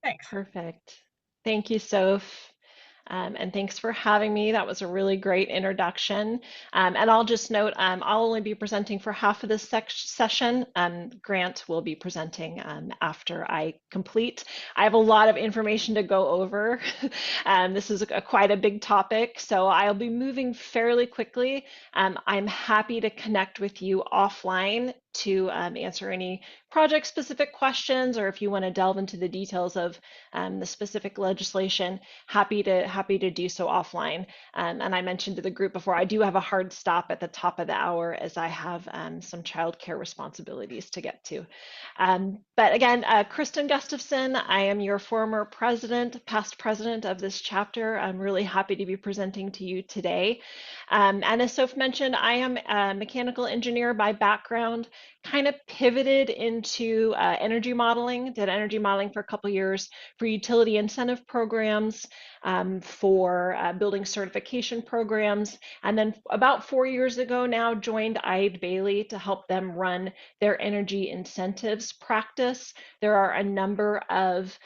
Thanks. Perfect. Thank you, Soph. And thanks for having me. That was a really great introduction. And I'll just note, I'll only be presenting for half of this session. Grant will be presenting after I complete. I have a lot of information to go over. This is quite a big topic, so I'll be moving fairly quickly. I'm happy to connect with you offline to answer any project-specific questions, or if you want to delve into the details of the specific legislation, happy to do so offline. And I mentioned to the group before, I do have a hard stop at the top of the hour as I have some childcare responsibilities to get to. But again, Kristin Gustafson, I am your former past president of this chapter. I'm really happy to be presenting to you today. And as Soph mentioned, I am a mechanical engineer by background, kind of pivoted into energy modeling, did energy modeling for a couple years for utility incentive programs, for building certification programs, and then about 4 years ago now joined EideBailly to help them run their energy incentives practice. There are a number of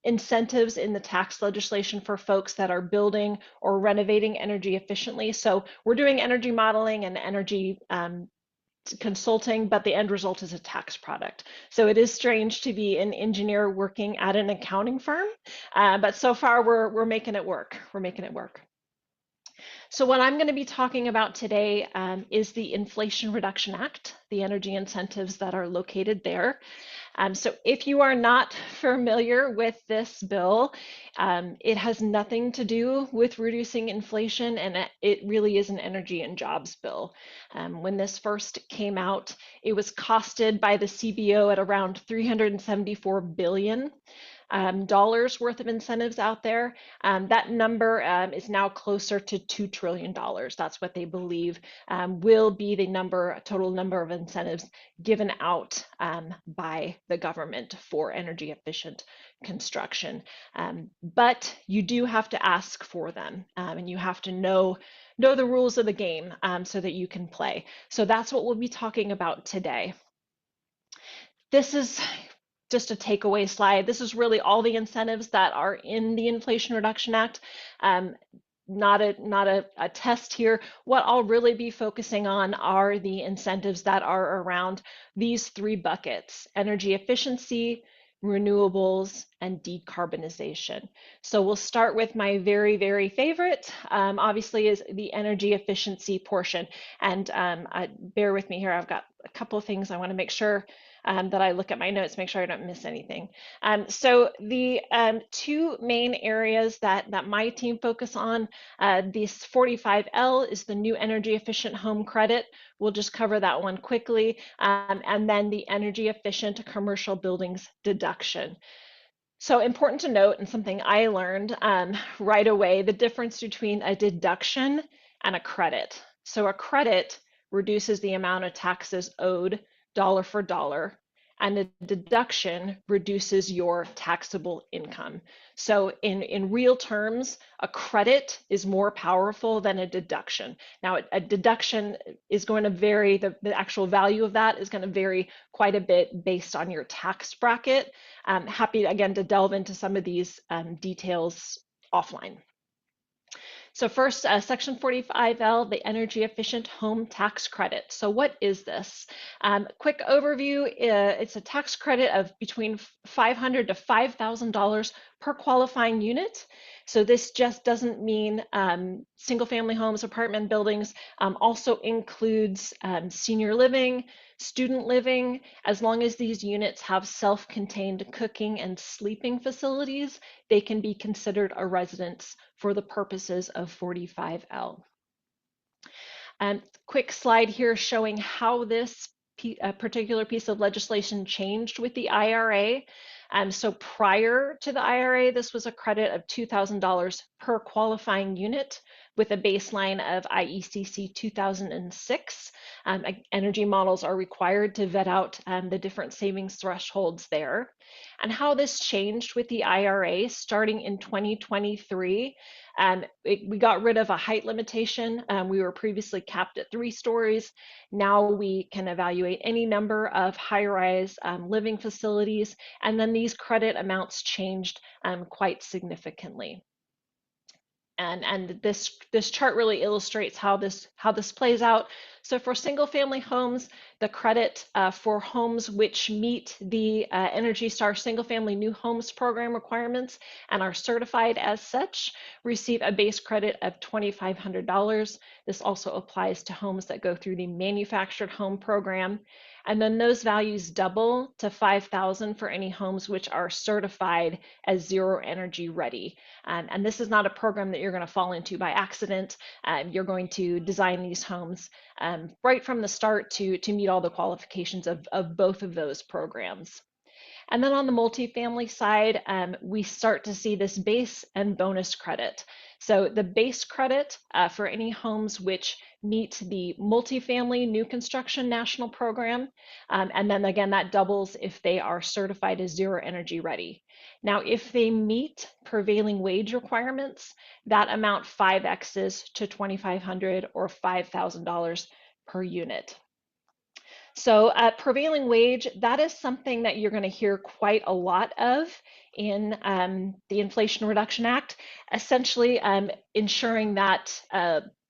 incentives in the tax legislation for folks that are building or renovating energy efficiently. So we're doing energy modeling and energy consulting, but the end result is a tax product. So it is strange to be an engineer working at an accounting firm, but so far we're making it work. We're making it work. So what I'm going to be talking about today is the Inflation Reduction Act, the energy incentives that are located there. So if you are not familiar with this bill, it has nothing to do with reducing inflation, and it really is an energy and jobs bill. When this first came out, it was costed by the CBO at around $374 billion dollars worth of incentives out there. That number is now closer to $2 trillion. That's what they believe will be the total number of incentives given out by the government for energy efficient construction. But you do have to ask for them, and you have to know the rules of the game so that you can play. So that's what we'll be talking about today. This is just a takeaway slide. This is really all the incentives that are in the Inflation Reduction Act. Not a test here. What I'll really be focusing on are the incentives that are around these three buckets: energy efficiency, renewables, and decarbonization. So we'll start with my very, very favorite, obviously, is the energy efficiency portion. And bear with me here. I've got a couple of things I want to make sure that I look at my notes, make sure I don't miss anything. So the two main areas that my team focus on, this 45L is the new energy efficient home credit. We'll just cover that one quickly. And then the energy efficient commercial buildings deduction. So important to note, and something I learned right away, the difference between a deduction and a credit. So a credit reduces the amount of taxes owed dollar for dollar, and a deduction reduces your taxable income. So in real terms, a credit is more powerful than a deduction. Now, a deduction is going to vary, the actual value of that is going to vary quite a bit based on your tax bracket. I'm happy, again, to delve into some of these details offline. So first, Section 45L, the Energy Efficient Home Tax Credit. So what is this? Quick overview, it's a tax credit of between $500 to $5,000 per qualifying unit. So this just doesn't mean single family homes, apartment buildings, also includes senior living, student living. As long as these units have self-contained cooking and sleeping facilities, they can be considered a residence for the purposes of 45L. Quick slide here showing how this particular piece of legislation changed with the IRA. So prior to the IRA, this was a credit of $2,000 per qualifying unit. with a baseline of IECC 2006. Energy models are required to vet out the different savings thresholds there. And how this changed with the IRA starting in 2023. We got rid of a height limitation. We were previously capped at 3 stories. Now we can evaluate any number of high-rise living facilities, and then these credit amounts changed quite significantly. And this chart really illustrates how this plays out. So for single family homes, the credit for homes which meet the Energy Star single family new homes program requirements and are certified as such receive a base credit of $2,500. This also applies to homes that go through the manufactured home program. And then those values double to $5,000 for any homes which are certified as zero energy ready. And this is not a program that you're going to fall into by accident. You're going to design these homes right from the start to meet all the qualifications of both of those programs. And then on the multifamily side, we start to see this base and bonus credit. So the base credit for any homes which meet the multifamily new construction national program. And then again, that doubles if they are certified as zero energy ready. Now, if they meet prevailing wage requirements, that amount 5x's to $2,500 or $5,000 per unit. So prevailing wage, that is something that you're going to hear quite a lot of in the Inflation Reduction Act, essentially ensuring that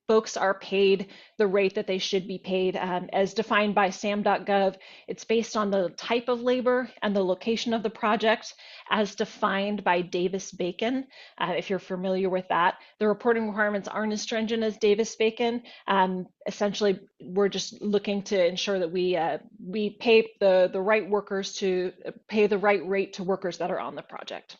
folks are paid the rate that they should be paid as defined by sam.gov. It's based on the type of labor and the location of the project as defined by Davis-Bacon. If you're familiar with that, the reporting requirements aren't as stringent as Davis-Bacon. Essentially, we're just looking to ensure that we pay the right workers to pay the right rate to workers that are on the project.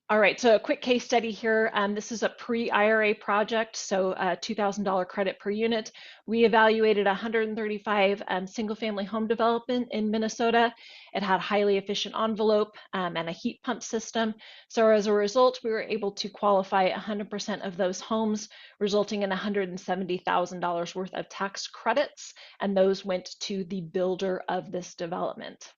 All right, so a quick case study here. This is a pre-IRA project, so $2,000 credit per unit. We evaluated 135 single-family home development in Minnesota. It had highly efficient envelope and a heat pump system. So as a result, we were able to qualify 100% of those homes, resulting in $170,000 worth of tax credits, and those went to the builder of this development.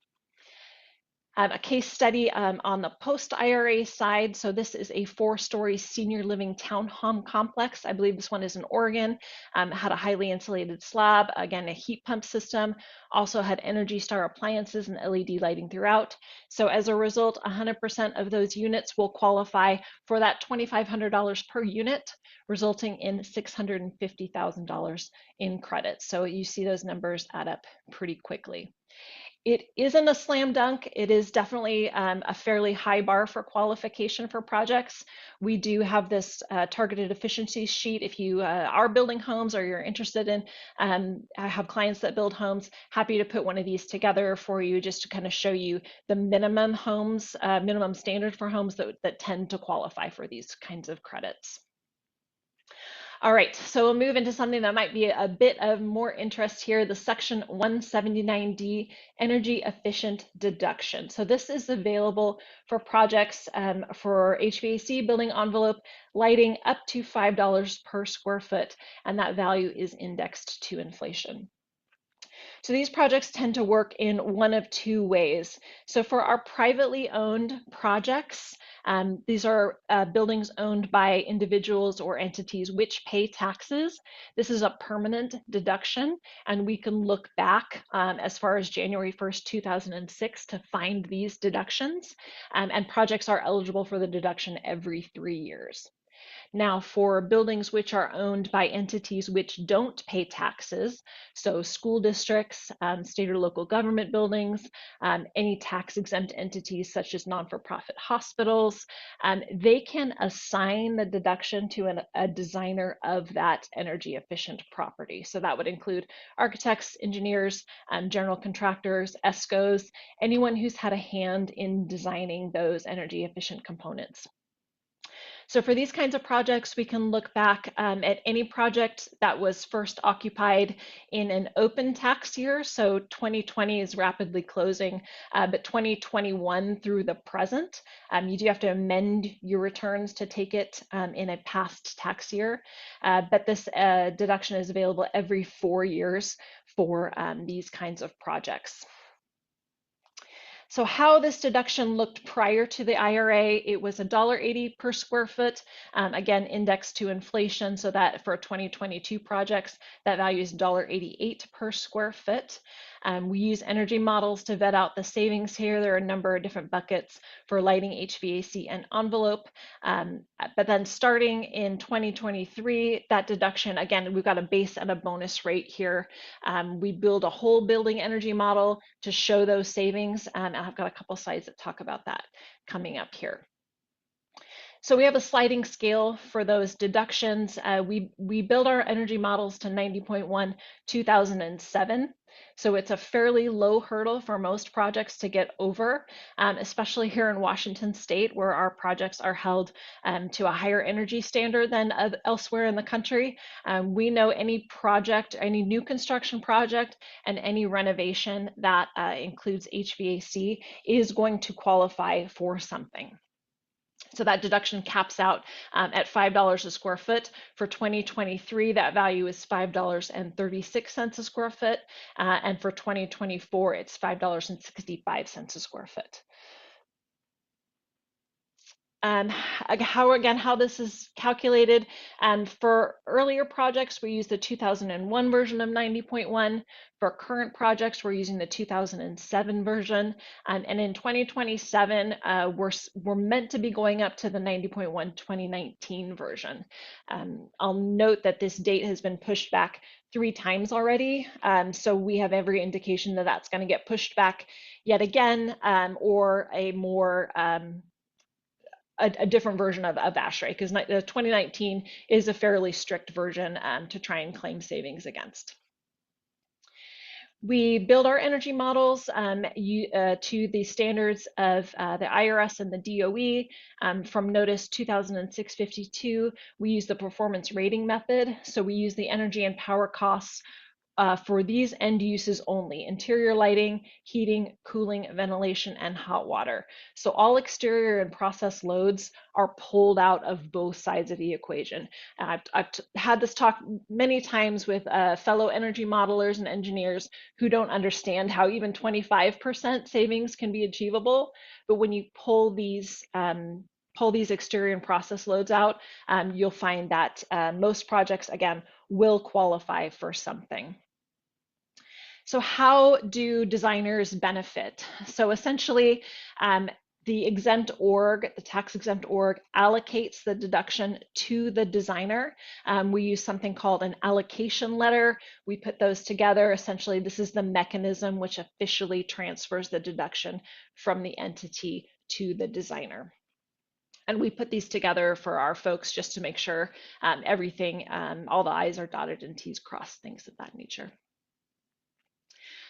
A case study on the post-IRA side. So this is a 4-story senior living townhome complex. I believe this one is in Oregon. Had a highly insulated slab, again, a heat pump system, also had Energy Star appliances and LED lighting throughout. So as a result, 100% of those units will qualify for that $2,500 per unit, resulting in $650,000 in credits. So you see those numbers add up pretty quickly. It isn't a slam dunk. It is definitely a fairly high bar for qualification for projects. We do have this targeted efficiency sheet. If you are building homes or you're interested in, I have clients that build homes, happy to put one of these together for you just to kind of show you the minimum homes, minimum standard for homes that tend to qualify for these kinds of credits. All right, so we'll move into something that might be a bit of more interest here, the Section 179D energy efficient deduction. So this is available for projects for HVAC, building envelope, lighting up to $5 per square foot, and that value is indexed to inflation. So these projects tend to work in one of two ways. So for our privately owned projects, these are buildings owned by individuals or entities which pay taxes. This is a permanent deduction, and we can look back as far as January 1st, 2006 to find these deductions, and projects are eligible for the deduction every 3 years. Now, for buildings which are owned by entities which don't pay taxes, so school districts, state or local government buildings, any tax-exempt entities such as non-for-profit hospitals, they can assign the deduction to a designer of that energy efficient property. So that would include architects, engineers, general contractors, ESCOs, anyone who's had a hand in designing those energy efficient components. So for these kinds of projects, we can look back at any project that was first occupied in an open tax year. So 2020 is rapidly closing, but 2021 through the present, you do have to amend your returns to take it in a past tax year. But this deduction is available every 4 years for these kinds of projects. So how this deduction looked prior to the IRA, it was $1.80 per square foot, again, indexed to inflation, so that for 2022 projects, that value is $1.88 per square foot. We use energy models to vet out the savings here. There are a number of different buckets for lighting, HVAC, and envelope. But then starting in 2023, that deduction, again, we've got a base and a bonus rate here. We build a whole building energy model to show those savings. And I've got a couple slides that talk about that coming up here. So we have a sliding scale for those deductions. We build our energy models to 90.1 2007. So it's a fairly low hurdle for most projects to get over, especially here in Washington State, where our projects are held to a higher energy standard than elsewhere in the country. We know any project, any new construction project, and any renovation that includes HVAC is going to qualify for something. So that deduction caps out at $5 a square foot. For 2023, that value is $5.36 a square foot. And for 2024, it's $5.65 a square foot. How this is calculated. For earlier projects, we use the 2001 version of 90.1. For current projects, we're using the 2007 version. And in 2027, we're meant to be going up to the 90.1 2019 version. I'll note that this date has been pushed back 3 times already. So we have every indication that that's going to get pushed back yet again, or a more a different version of ASHRAE, because 2019 is a fairly strict version to try and claim savings against. We build our energy models to the standards of the IRS and the DOE. From Notice 2006-52, we use the performance rating method. So we use the energy and power costs for these end uses only: interior lighting, heating, cooling, ventilation, and hot water. So all exterior and process loads are pulled out of both sides of the equation. I've had this talk many times with fellow energy modelers and engineers who don't understand how even 25% savings can be achievable. But when you pull these exterior and process loads out, you'll find that most projects, again, will qualify for something. So how do designers benefit? So essentially, the exempt org, the tax exempt org, allocates the deduction to the designer. We use something called an allocation letter. We put those together. Essentially, this is the mechanism which officially transfers the deduction from the entity to the designer. And we put these together for our folks just to make sure everything, all the I's are dotted and T's crossed, things of that nature.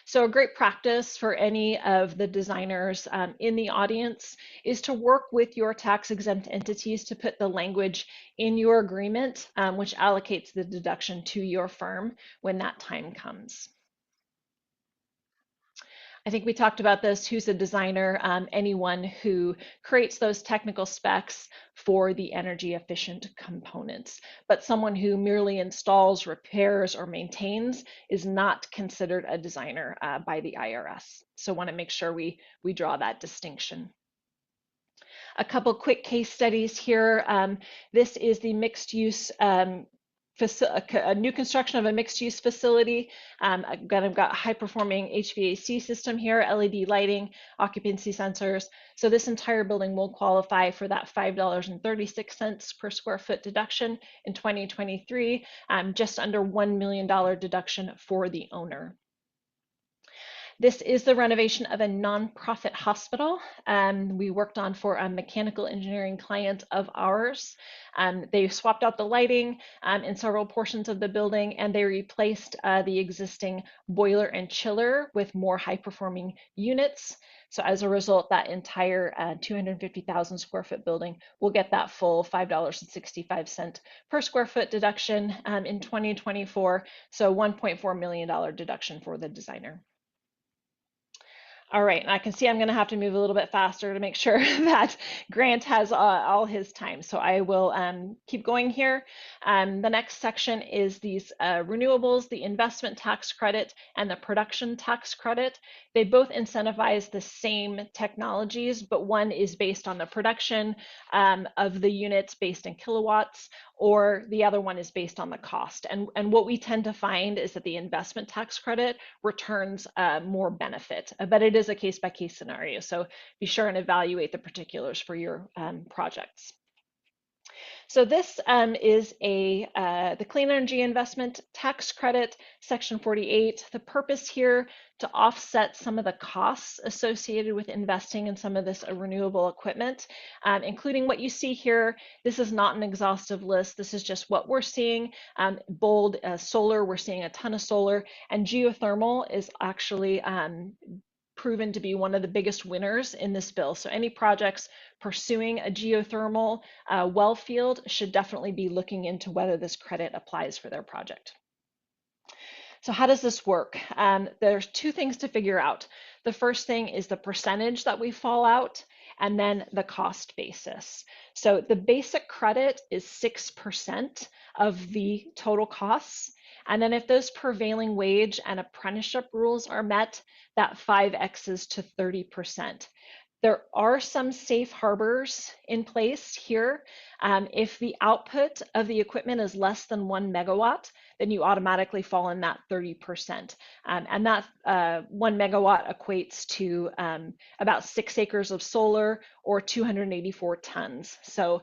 So a great practice for any of the designers in the audience is to work with your tax exempt entities to put the language in your agreement, which allocates the deduction to your firm when that time comes. I think we talked about this. Who's a designer? Anyone who creates those technical specs for the energy efficient components. But someone who merely installs, repairs, or maintains is not considered a designer by the IRS. So want to make sure we draw that distinction. A couple quick case studies here. This is the mixed use a new construction of a mixed-use facility. Again, I've got a high-performing HVAC system here, LED lighting, occupancy sensors. So this entire building will qualify for that $5.36 per square foot deduction in 2023, just under $1 million deduction for the owner. This is the renovation of a nonprofit hospital we worked on for a mechanical engineering client of ours. They swapped out the lighting in several portions of the building, and they replaced the existing boiler and chiller with more high-performing units. So as a result, that entire 250,000 square foot building will get that full $5.65 per square foot deduction in 2024. So $1.4 million deduction for the designer. All right, and I can see I'm going to have to move a little bit faster to make sure that Grant has all his time. So I will keep going here. The next section is these renewables, the investment tax credit and the production tax credit. They both incentivize the same technologies, but one is based on the production of the units based in kilowatts, or the other one is based on the cost. And what we tend to find is that the investment tax credit returns more benefit, but it is a case-by-case scenario. So be sure and evaluate the particulars for your projects. So this is the Clean Energy Investment Tax Credit, Section 48. The purpose here to offset some of the costs associated with investing in some of this renewable equipment, including what you see here. This is not an exhaustive list. This is just what we're seeing. Bold solar, we're seeing a ton of solar, and geothermal is actually proven to be one of the biggest winners in this bill. So any projects pursuing a geothermal well field should definitely be looking into whether this credit applies for their project. So how does this work? There's two things to figure out. The first thing is the percentage that we fall out, and then the cost basis. So the basic credit is 6% of the total costs. And then if those prevailing wage and apprenticeship rules are met, that 5x's to 30%. There are some safe harbors in place here. If the output of the equipment is less than 1 megawatt, then you automatically fall in that 30%. And that 1 megawatt equates to about 6 acres of solar or 284 tons. So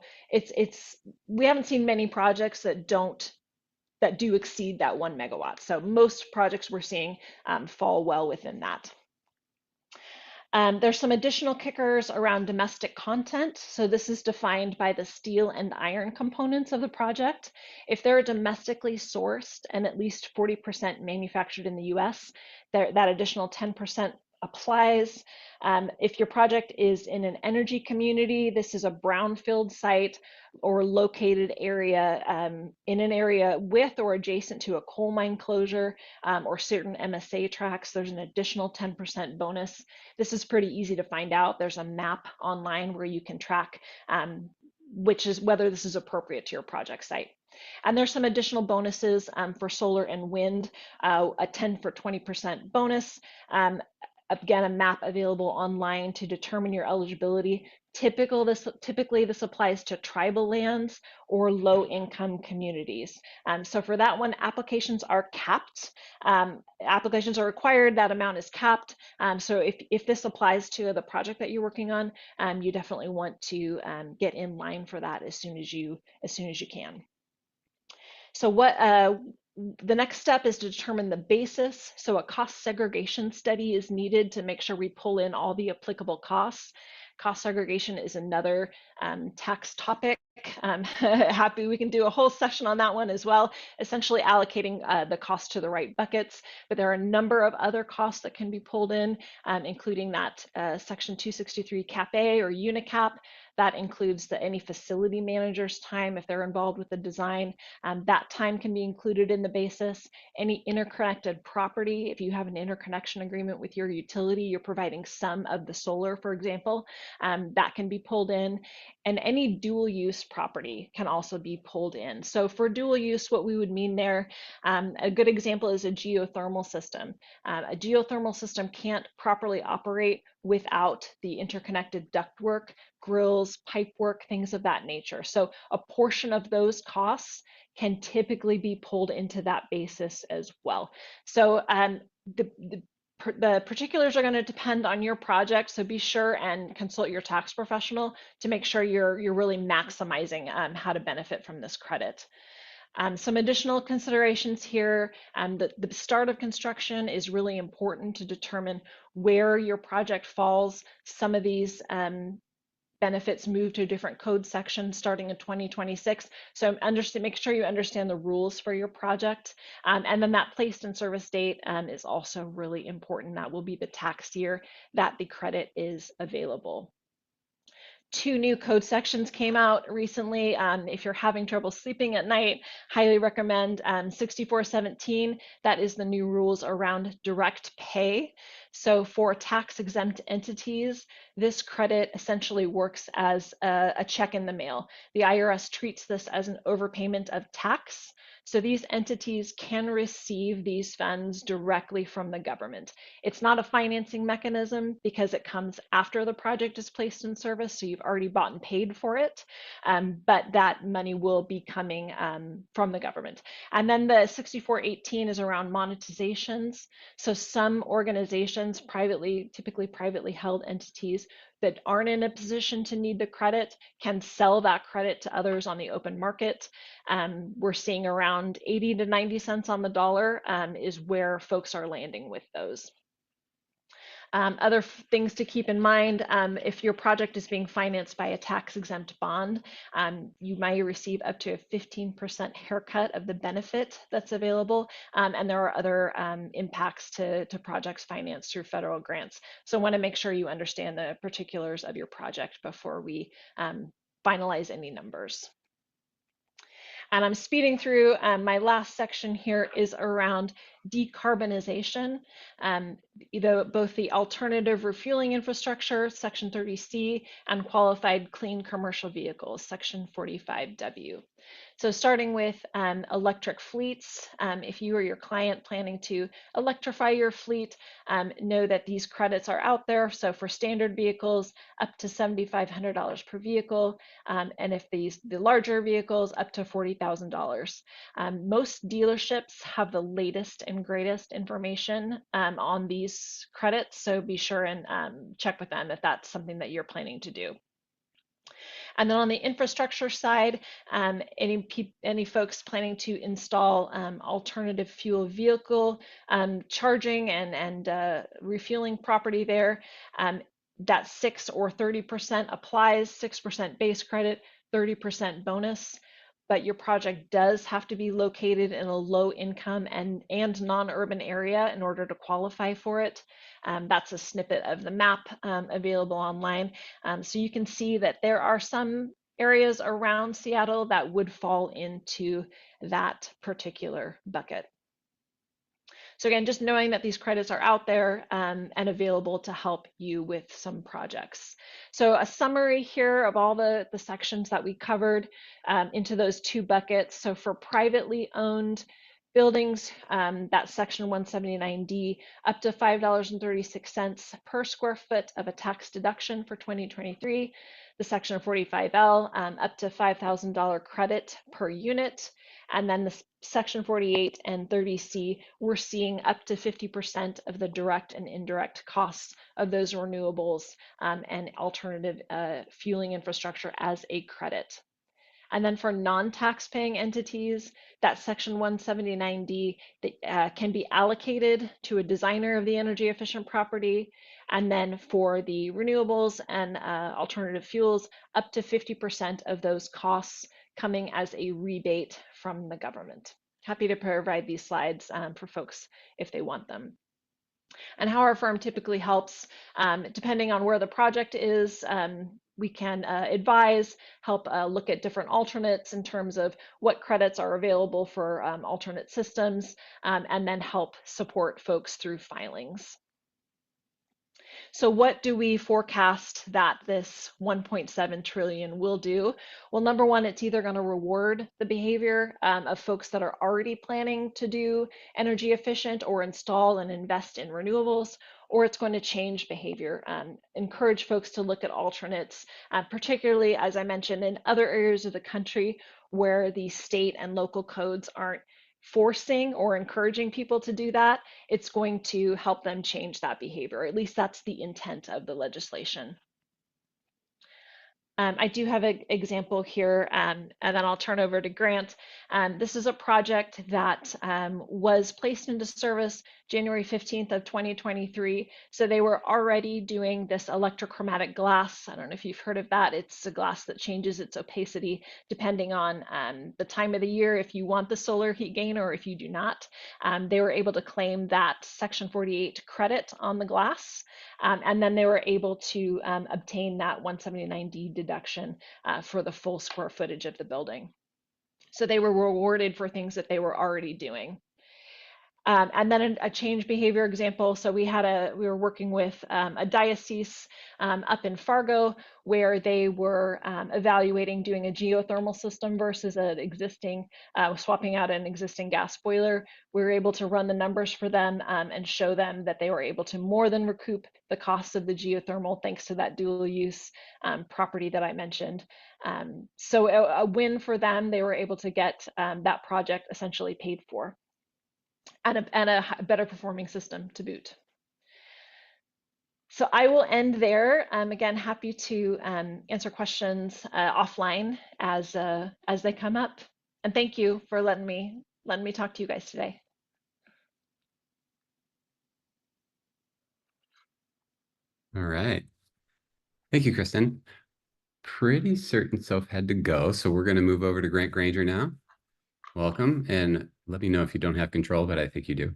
we haven't seen many projects that do exceed that 1 megawatt. So most projects we're seeing fall well within that. There's some additional kickers around domestic content. So this is defined by the steel and iron components of the project. If they're domestically sourced and at least 40% manufactured in the US, that additional 10% applies. If your project is in an energy community, this is a brownfield site or located area in an area with or adjacent to a coal mine closure or certain MSA tracts, there's an additional 10% bonus. This is pretty easy to find out. There's a map online where you can track whether this is appropriate to your project site. And there's some additional bonuses for solar and wind, a 10 for 20% bonus. Again, a map available online to determine your eligibility. Typically, this applies to tribal lands or low-income communities. So for that one, applications are capped. Applications are required. That amount is capped. So if this applies to the project that you're working on, you definitely want to get in line for that as soon as you can. So the next step is to determine the basis. So a cost segregation study is needed to make sure we pull in all the applicable costs. Cost segregation is another tax topic. Happy we can do a whole session on that one as well, essentially allocating the cost to the right buckets. But there are a number of other costs that can be pulled in, including that Section 263 Cap A or UNICAP. That includes any facility manager's time if they're involved with the design. That time can be included in the basis. Any interconnected property, if you have an interconnection agreement with your utility, you're providing some of the solar, for example, that can be pulled in. And any dual use property can also be pulled in. So for dual use, what we would mean there, a good example is a geothermal system. A geothermal system can't properly operate without the interconnected ductwork, grills, pipe work, things of that nature. So a portion of those costs can typically be pulled into that basis as well. So the particulars are going to depend on your project, so be sure and consult your tax professional to make sure you're really maximizing how to benefit from this credit. Some additional considerations here, the start of construction is really important to determine where your project falls. Some of these benefits move to a different code section starting in 2026. So make sure you understand the rules for your project. And then that placed in service date is also really important. That will be the tax year that the credit is available. Two new code sections came out recently. If you're having trouble sleeping at night, highly recommend 6417. That is the new rules around direct pay. So for tax exempt entities, this credit essentially works as a check in the mail. The IRS treats this as an overpayment of tax. So these entities can receive these funds directly from the government. It's not a financing mechanism because it comes after the project is placed in service, so you've already bought and paid for it, but that money will be coming from the government. And then the 6418 is around monetizations. So some organizations, typically privately held entities that aren't in a position to need the credit can sell that credit to others on the open market. We're seeing around 80 to 90 cents on the dollar is where folks are landing with those. Other things to keep in mind, if your project is being financed by a tax-exempt bond, you might receive up to a 15% haircut of the benefit that's available, and there are other impacts to projects financed through federal grants. So I want to make sure you understand the particulars of your project before we finalize any numbers. And I'm speeding through. My last section here is around decarbonization. Both the alternative refueling infrastructure, Section 30C, and qualified clean commercial vehicles, Section 45W. So starting with electric fleets, if you or your client planning to electrify your fleet, know that these credits are out there. So for standard vehicles, up to $7,500 per vehicle, and if the larger vehicles, up to $40,000. Most dealerships have the latest and greatest information on these credits, so be sure and check with them if that's something that you're planning to do. And then on the infrastructure side, any folks planning to install alternative fuel vehicle charging and refueling property there, that 6 or 30% applies, 6% base credit, 30% bonus. But your project does have to be located in a low income and non-urban area in order to qualify for it. That's a snippet of the map available online. So you can see that there are some areas around Seattle that would fall into that particular bucket. So again, just knowing that these credits are out there and available to help you with some projects. So a summary here of all the sections that we covered into those two buckets. So for privately owned buildings, that's section 179D, up to $5.36 per square foot of a tax deduction for 2023. The section 45L, up to $5,000 credit per unit. And then the section 48 and 30C, we're seeing up to 50% of the direct and indirect costs of those renewables and alternative fueling infrastructure as a credit. And then for non-tax paying entities, that section 179D can be allocated to a designer of the energy efficient property. And then for the renewables and alternative fuels, up to 50% of those costs coming as a rebate from the government. Happy to provide these slides for folks if they want them. And how our firm typically helps, depending on where the project is, we can advise, help look at different alternates in terms of what credits are available for alternate systems, and then help support folks through filings. So what do we forecast that this 1.7 trillion will do? Well, number one, it's either going to reward the behavior of folks that are already planning to do energy efficient or install and invest in renewables, or it's going to change behavior, encourage folks to look at alternates, particularly, as I mentioned, in other areas of the country where the state and local codes aren't forcing or encouraging people to do that. It's going to help them change that behavior. At least that's the intent of the legislation. I do have an example here, and then I'll turn over to Grant. This is a project that was placed into service January 15th of 2023. So they were already doing this electrochromatic glass. I don't know if you've heard of that. It's a glass that changes its opacity depending on the time of the year, if you want the solar heat gain or if you do not. They were able to claim that Section 48 credit on the glass. And then they were able to obtain that 179D deduction for the full square footage of the building. So they were rewarded for things that they were already doing. And then a change behavior example. So we were working with a diocese up in Fargo where they were evaluating doing a geothermal system versus an existing, swapping out an existing gas boiler. We were able to run the numbers for them and show them that they were able to more than recoup the cost of the geothermal thanks to that dual use property that I mentioned. So a win for them. They were able to get that project essentially paid for, and a better performing system to boot. So I will end there. Again, happy to answer questions offline as they come up. And thank you for letting me talk to you guys today. All right. Thank you, Kristin. Pretty certain Soph had to go, so we're going to move over to Grant Granger now. Welcome, and let me know if you don't have control, but I think you do.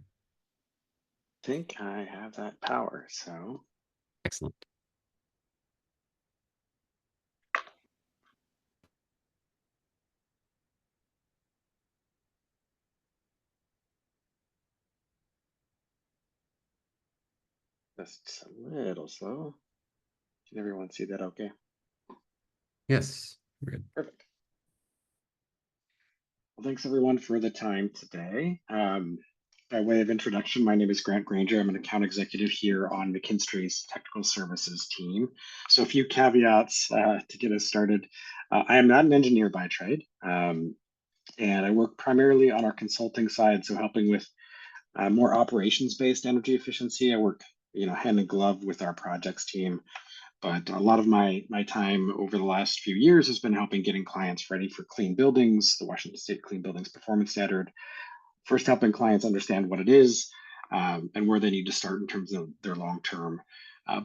I think I have that power, so. Excellent. Just a little slow. Can everyone see that okay? Yes, we're good. Perfect. Well, thanks everyone for the time today. By way of introduction, my name is Grant Granger. I'm an account executive here on McKinstry's technical services team. So a few caveats to get us started. I am not an engineer by trade, and I work primarily on our consulting side, so helping with more operations-based energy efficiency. I work, hand in glove with our projects team. But a lot of my time over the last few years has been helping getting clients ready for clean buildings, the Washington State Clean Buildings Performance Standard. First, helping clients understand what it is and where they need to start in terms of their long-term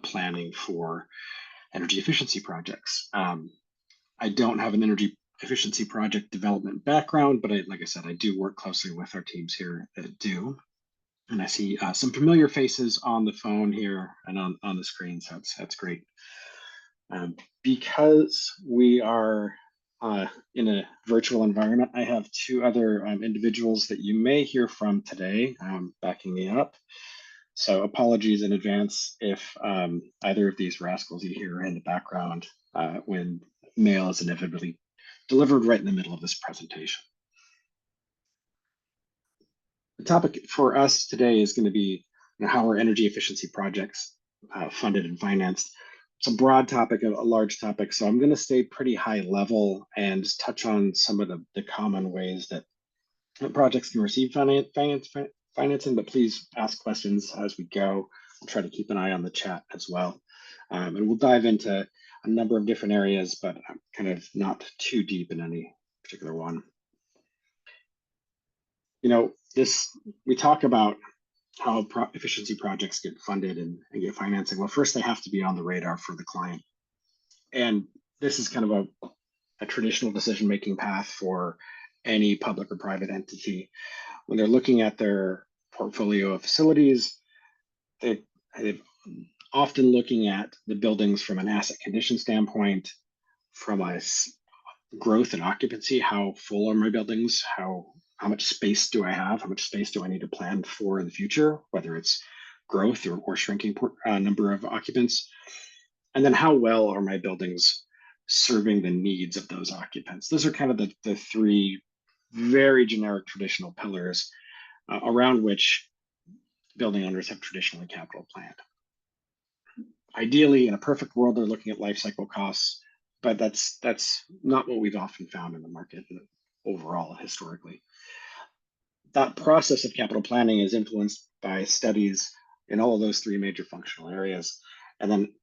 planning for energy efficiency projects. I don't have an energy efficiency project development background, but like I said, I do work closely with our teams here that do. And I see some familiar faces on the phone here and on the screen, so that's great. Because we are in a virtual environment, I have two other individuals that you may hear from today backing me up. So apologies in advance if either of these rascals you hear in the background when mail is inevitably delivered right in the middle of this presentation. The topic for us today is going to be how are energy efficiency projects funded and financed. It's a broad topic, a large topic, so I'm going to stay pretty high level and just touch on some of the common ways that projects can receive financing, but please ask questions as we go. I'll try to keep an eye on the chat as well. And we'll dive into a number of different areas, but I'm kind of not too deep in any particular one. We talk about how efficiency projects get funded and get financing. Well, first they have to be on the radar for the client. And this is kind of a traditional decision-making path for any public or private entity. When they're looking at their portfolio of facilities, they're often looking at the buildings from an asset condition standpoint, from a growth and occupancy, how full are my buildings, how much space do I have? How much space do I need to plan for in the future, whether it's growth or shrinking number of occupants? And then how well are my buildings serving the needs of those occupants? Those are kind of the three very generic traditional pillars around which building owners have traditionally capital planned. Ideally, in a perfect world, they're looking at life cycle costs, but that's not what we've often found in the market overall historically. That process of capital planning is influenced by studies in all of those three major functional areas, and then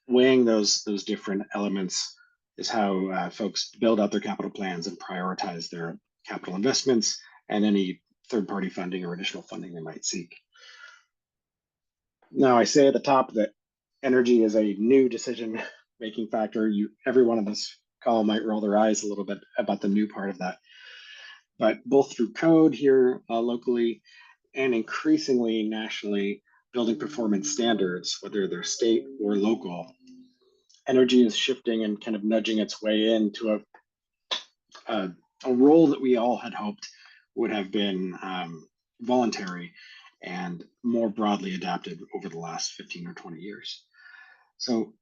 weighing those different elements is how folks build out their capital plans and prioritize their capital investments and any third-party funding or additional funding they might seek. Now, I say at the top that energy is a new decision-making factor. Everyone on this call might roll their eyes a little bit about the new part of that. But both through code here locally and increasingly nationally, building performance standards, whether they're state or local, energy is shifting and kind of nudging its way into a role that we all had hoped would have been voluntary and more broadly adapted over the last 15 or 20 years. So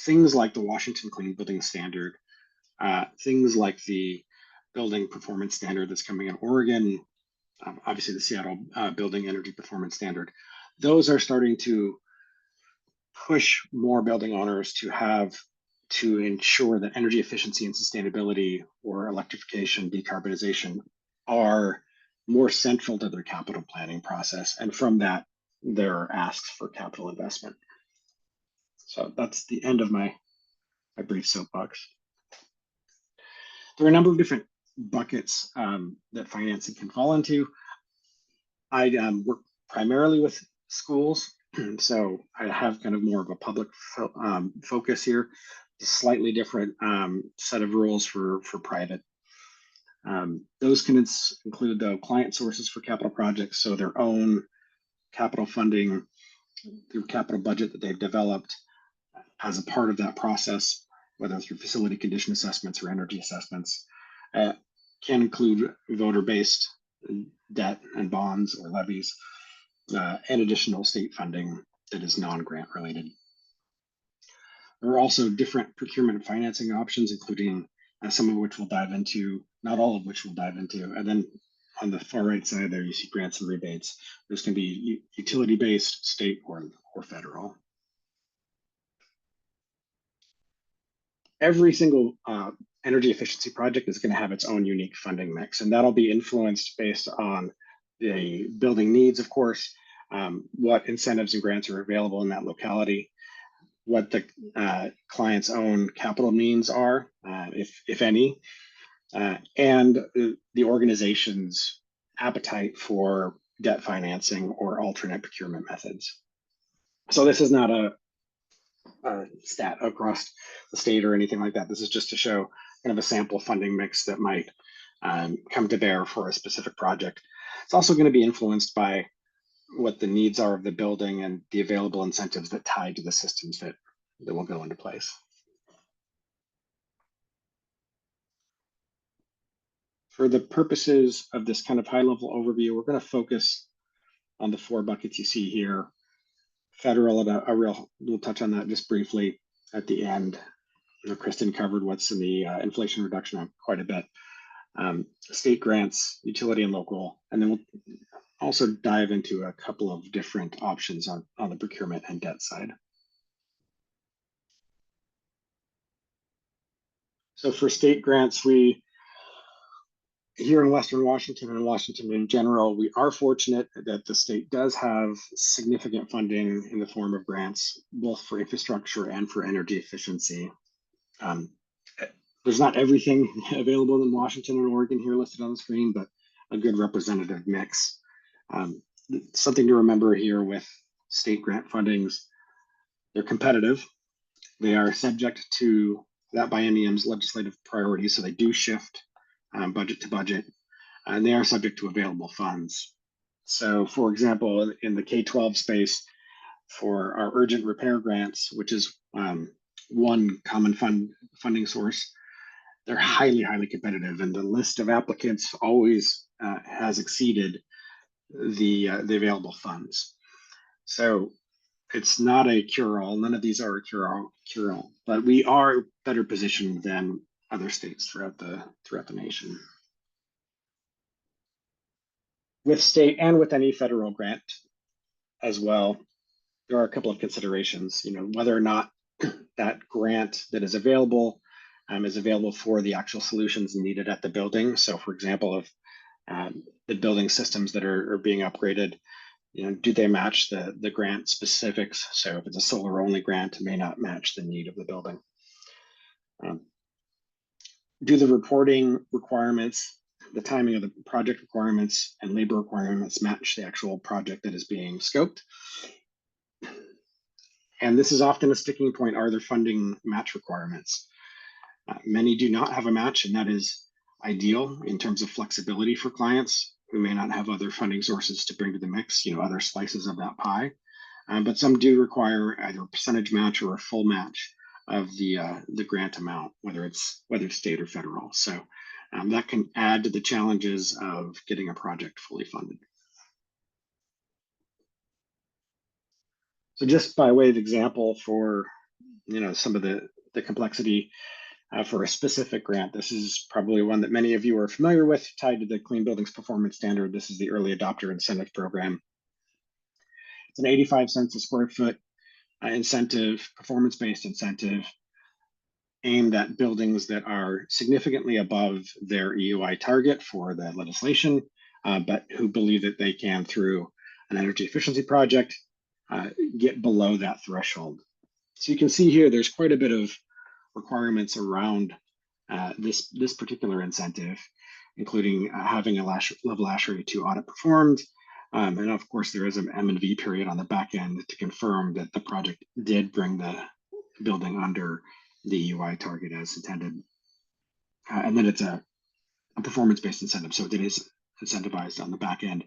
things like the Washington Clean Building Standard, things like the Building Performance Standard that's coming in Oregon, obviously the Seattle Building Energy Performance Standard, those are starting to push more building owners to ensure that energy efficiency and sustainability, or electrification, decarbonization, are more central to their capital planning process. And from that, there are asks for capital investment. So that's the end of my brief soapbox. There are a number of different buckets that financing can fall into. I work primarily with schools, so I have kind of more of a public focus here. A slightly different set of rules for private. Those can include the client sources for capital projects, so their own capital funding through capital budget that they've developed as a part of that process, whether through facility condition assessments or energy assessments. Can include voter-based debt and bonds or levies, and additional state funding that is non-grant related. There are also different procurement and financing options, including some of which we'll dive into, not all of which we'll dive into. And then on the far right side there, you see grants and rebates. Those can be utility-based, state, or federal. Every single energy efficiency project is going to have its own unique funding mix, and that'll be influenced based on the building needs, of course, what incentives and grants are available in that locality, what the client's own capital means are, if any, and the organization's appetite for debt financing or alternate procurement methods. So this is not a stat across the state or anything like that. This is just to show kind of a sample funding mix that might come to bear for a specific project. It's also going to be influenced by what the needs are of the building and the available incentives that tie to the systems that will go into place. For the purposes of this kind of high-level overview, we're going to focus on the 4 buckets you see here. Federal, we'll touch on that just briefly at the end. Kristin covered what's in the Inflation Reduction Act quite a bit. State grants, utility and local, and then we'll also dive into a couple of different options on the procurement and debt side. So for state grants, here in Western Washington and Washington in general, we are fortunate that the state does have significant funding in the form of grants, both for infrastructure and for energy efficiency. There's not everything available in Washington and Oregon here listed on the screen, but a good representative mix. Something to remember here with state grant fundings, they're competitive. They are subject to that biennium's legislative priorities, so they do shift budget to budget, and they are subject to available funds. So for example, in the K-12 space, for our urgent repair grants, which is one common funding source, they're highly competitive, and the list of applicants always has exceeded the available funds. So it's not a cure-all. None of these are a cure-all, but we are better positioned than other states throughout the nation. With state and with any federal grant as well, there are a couple of considerations. Whether or not that grant that is available for the actual solutions needed at the building. So, for example, if the building systems that are being upgraded, do they match the grant specifics? So if it's a solar only grant, it may not match the need of the building. do the reporting requirements, the timing of the project requirements and labor requirements match the actual project that is being scoped? And this is often a sticking point. Are there funding match requirements? Many do not have a match, and that is ideal in terms of flexibility for clients who may not have other funding sources to bring to the mix, other slices of that pie. But some do require either a percentage match or a full match of the grant amount, whether it's state or federal. So that can add to the challenges of getting a project fully funded. So just by way of example for some of the complexity for a specific grant, this is probably one that many of you are familiar with, tied to the Clean Buildings Performance Standard. This is the Early Adopter Incentive Program. It's an 85 cents a square foot incentive, performance-based incentive, aimed at buildings that are significantly above their EUI target for the legislation, but who believe that they can, through an energy efficiency project, get below that threshold. So you can see here, there's quite a bit of requirements around this particular incentive, including having a level ASHRAE 2 audit performed. And of course, there is an M&V period on the back end to confirm that the project did bring the building under the EUI target as intended. And then it's a performance-based incentive, so it is incentivized on the back end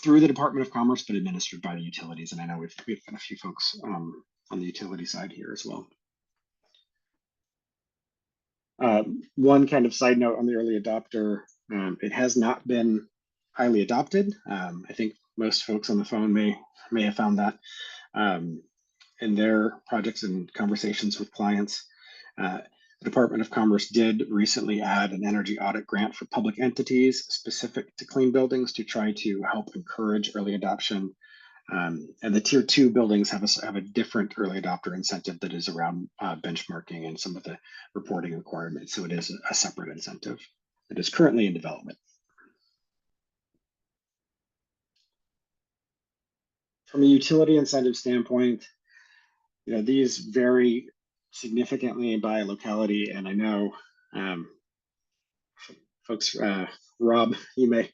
through the Department of Commerce, but administered by the utilities. And I know we've got a few folks on the utility side here as well. One kind of side note on the early adopter, it has not been highly adopted. I think most folks on the phone may have found that in their projects and conversations with clients. The Department of Commerce did recently add an energy audit grant for public entities specific to clean buildings to try to help encourage early adoption. And the tier 2 buildings have a different early adopter incentive that is around benchmarking and some of the reporting requirements. So it is a separate incentive that is currently in development. From a utility incentive standpoint, these vary significantly by locality. And I know folks, Rob, you may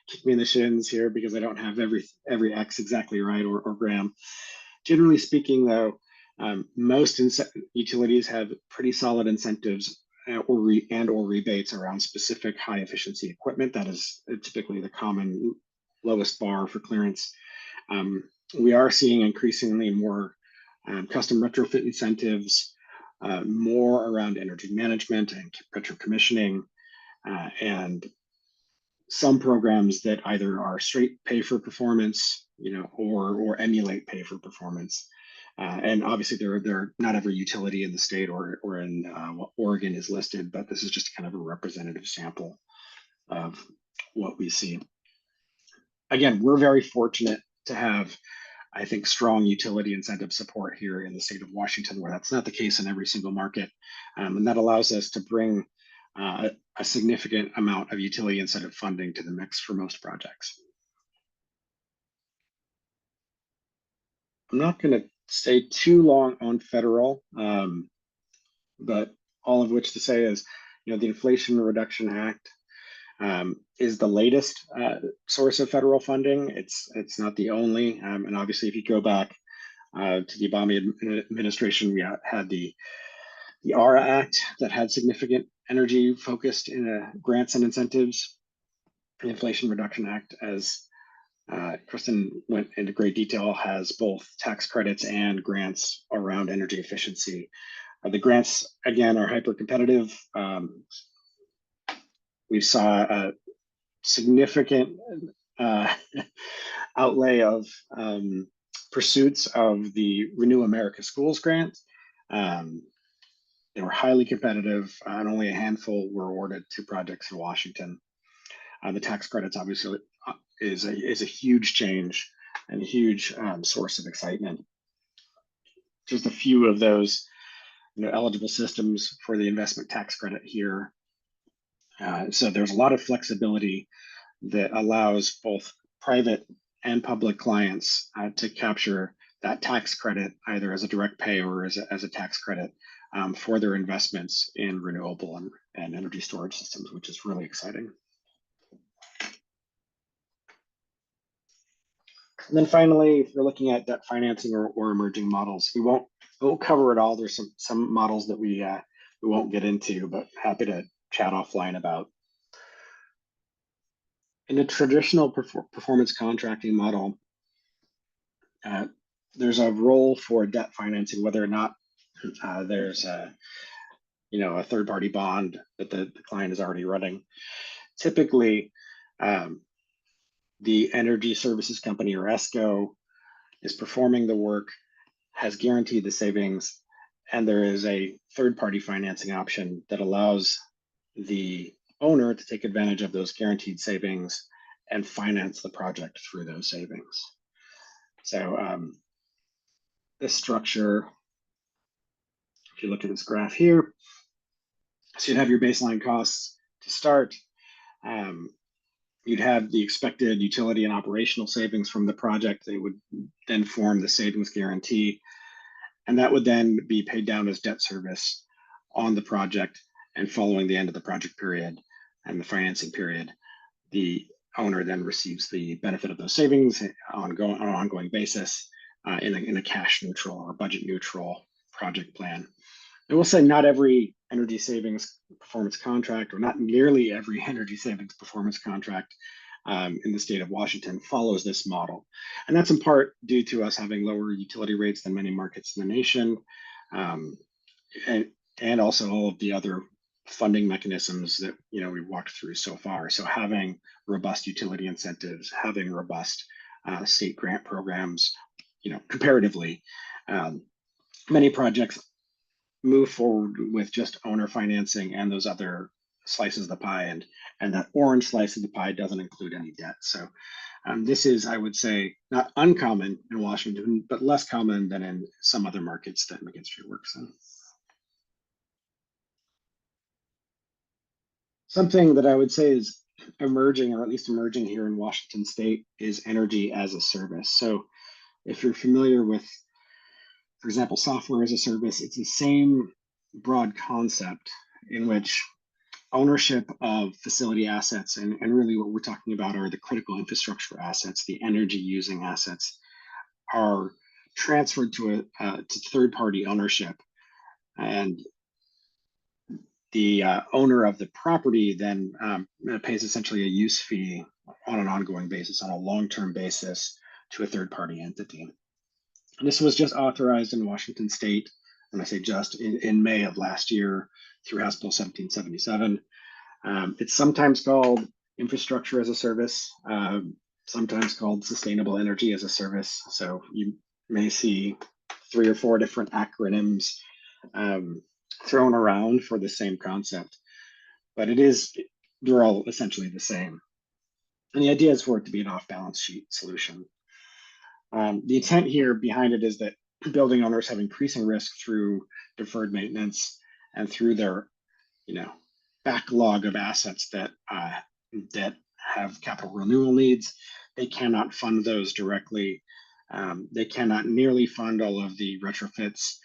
kick me in the shins here because I don't have every X exactly right, or Graham. Generally speaking, though, most utilities have pretty solid incentives or rebates around specific high efficiency equipment. That is typically the common lowest bar for clearance. We are seeing increasingly more custom retrofit incentives, more around energy management and retro commissioning, and some programs that either are straight pay for performance, or emulate pay for performance. And obviously, they're not every utility in the state or in Oregon is listed, but this is just kind of a representative sample of what we see. Again, we're very fortunate to have, I think, strong utility incentive support here in the state of Washington, where that's not the case in every single market. And that allows us to bring a significant amount of utility incentive funding to the mix for most projects. I'm not going to stay too long on federal, but all of which to say is, the Inflation Reduction Act is the latest source of federal funding. It's not the only, and obviously, if you go back to the Obama administration, we had the ARA Act that had significant energy focused in grants and incentives. The Inflation Reduction Act, as Kristin went into great detail, has both tax credits and grants around energy efficiency. The grants, again, are hyper competitive. We saw a significant outlay of pursuits of the Renew America Schools grant. They were highly competitive, and only a handful were awarded to projects in Washington. The tax credits obviously is a huge change and a huge source of excitement. Just a few of those eligible systems for the investment tax credit here. So there's a lot of flexibility that allows both private and public clients to capture that tax credit either as a direct pay or as a tax credit for their investments in renewable and energy storage systems, which is really exciting. And then finally, if you're looking at debt financing or emerging models, we'll cover it all. There's some models that we won't get into, but happy to chat offline about. In a traditional performance contracting model, there's a role for debt financing, whether or not there's a third-party bond that the client is already running. Typically, the energy services company or ESCO is performing the work, has guaranteed the savings, and there is a third-party financing option that allows the owner to take advantage of those guaranteed savings and finance the project through those savings. So this structure, if you look at this graph here, so you'd have your baseline costs to start. You'd have the expected utility and operational savings from the project. They would then form the savings guarantee, and that would then be paid down as debt service on the project. And following the end of the project period and the financing period, the owner then receives the benefit of those savings on an ongoing basis in a cash neutral or budget neutral project plan. I will say not every energy savings performance contract, or not nearly every energy savings performance contract in the state of Washington follows this model. And that's in part due to us having lower utility rates than many markets in the nation, and also all of the other funding mechanisms that we've walked through so far. So having robust utility incentives, having robust state grant programs, comparatively, many projects move forward with just owner financing and those other slices of the pie, and that orange slice of the pie doesn't include any debt. So this is, I would say, not uncommon in Washington, but less common than in some other markets that McKinstry works in. Something that I would say is emerging, or at least emerging here in Washington State, is energy as a service. So if you're familiar with, for example, software as a service, it's the same broad concept in which ownership of facility assets, and really what we're talking about are the critical infrastructure assets, the energy using assets, are transferred to third-party ownership. And the owner of the property then pays essentially a use fee on an ongoing basis, on a long-term basis, to a third-party entity. And this was just authorized in Washington State, and I say just, in May of last year through House Bill 1777. It's sometimes called infrastructure as a service, sometimes called sustainable energy as a service. So you may see 3 or 4 different acronyms thrown around for the same concept, but they're all essentially the same. And the idea is for it to be an off-balance sheet solution. The intent here behind it is that building owners have increasing risk through deferred maintenance and through their, backlog of assets that have capital renewal needs. They cannot fund those directly. They cannot nearly fund all of the retrofits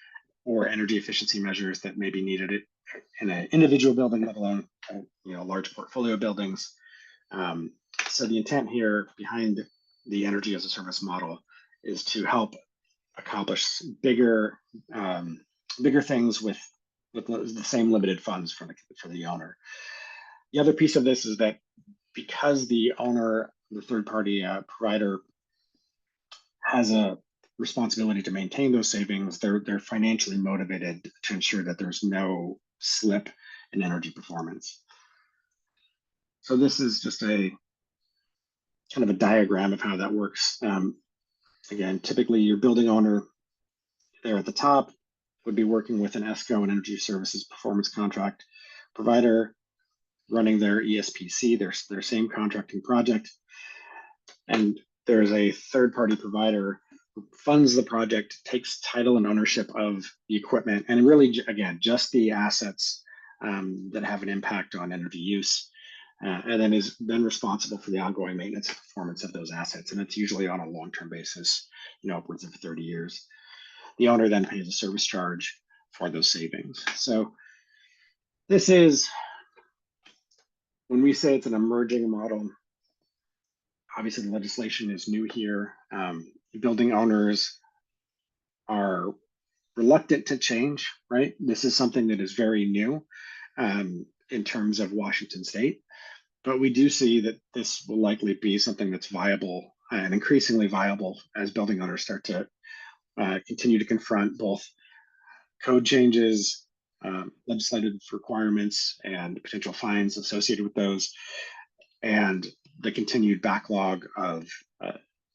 or energy efficiency measures that may be needed in an individual building, let alone large portfolio buildings. So the intent here behind the energy as a service model is to help accomplish bigger things with the same limited funds for the owner. The other piece of this is that because the owner, the third-party provider, has a responsibility to maintain those savings, they're financially motivated to ensure that there's no slip in energy performance. So this is just a kind of a diagram of how that works. Again, typically your building owner there at the top would be working with an ESCO, an energy services performance contract provider, running their ESPC, their same contracting project. And there's a third-party provider who funds the project, takes title and ownership of the equipment, and really, again, just the assets that have an impact on energy use. and then is then responsible for the ongoing maintenance and performance of those assets. And it's usually on a long-term basis, upwards of 30 years. The owner then pays a service charge for those savings. So this is, when we say it's an emerging model, obviously the legislation is new here. Building owners are reluctant to change, right? This is something that is very new in terms of Washington State. But we do see that this will likely be something that's viable and increasingly viable as building owners start to continue to confront both code changes, legislative requirements, and potential fines associated with those, and the continued backlog of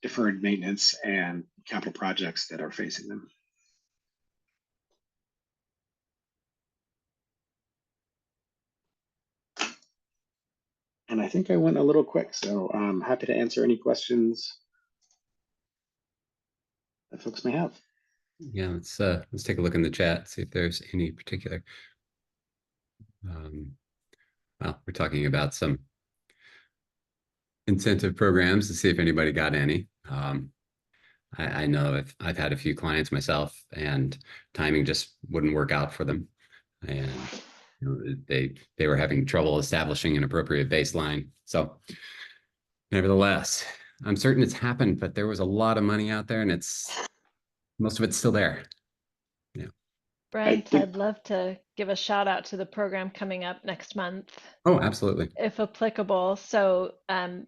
deferred maintenance and capital projects that are facing them. And I think I went a little quick, so I'm happy to answer any questions that folks may have. Yeah, let's take a look in the chat, see if there's any particular. Well, we're talking about some incentive programs to see if anybody got any. I know I've had a few clients myself, and timing just wouldn't work out for them, and they were having trouble establishing an appropriate baseline. So, nevertheless, I'm certain it's happened, but there was a lot of money out there, and most of it's still there. Yeah. Brent, I'd love to give a shout out to the program coming up next month, Oh, absolutely. if applicable. So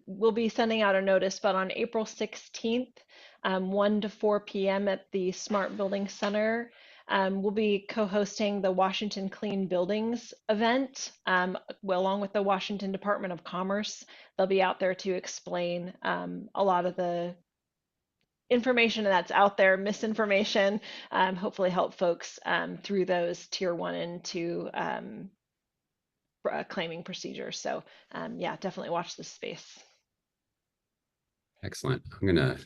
we'll be sending out a notice, but on April 16th, 1 to 4 p.m. at the Smart Building Center, we'll be co-hosting the Washington Clean Buildings event, along with the Washington Department of Commerce. They'll be out there to explain a lot of the information that's out there, misinformation, hopefully help folks through those tier 1 and 2 claiming procedures. So yeah, definitely watch this space. Excellent. I'm gonna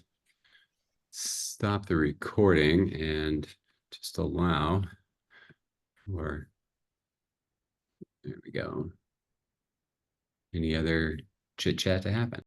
stop the recording and just allow for, there we go, any other chit chat to happen.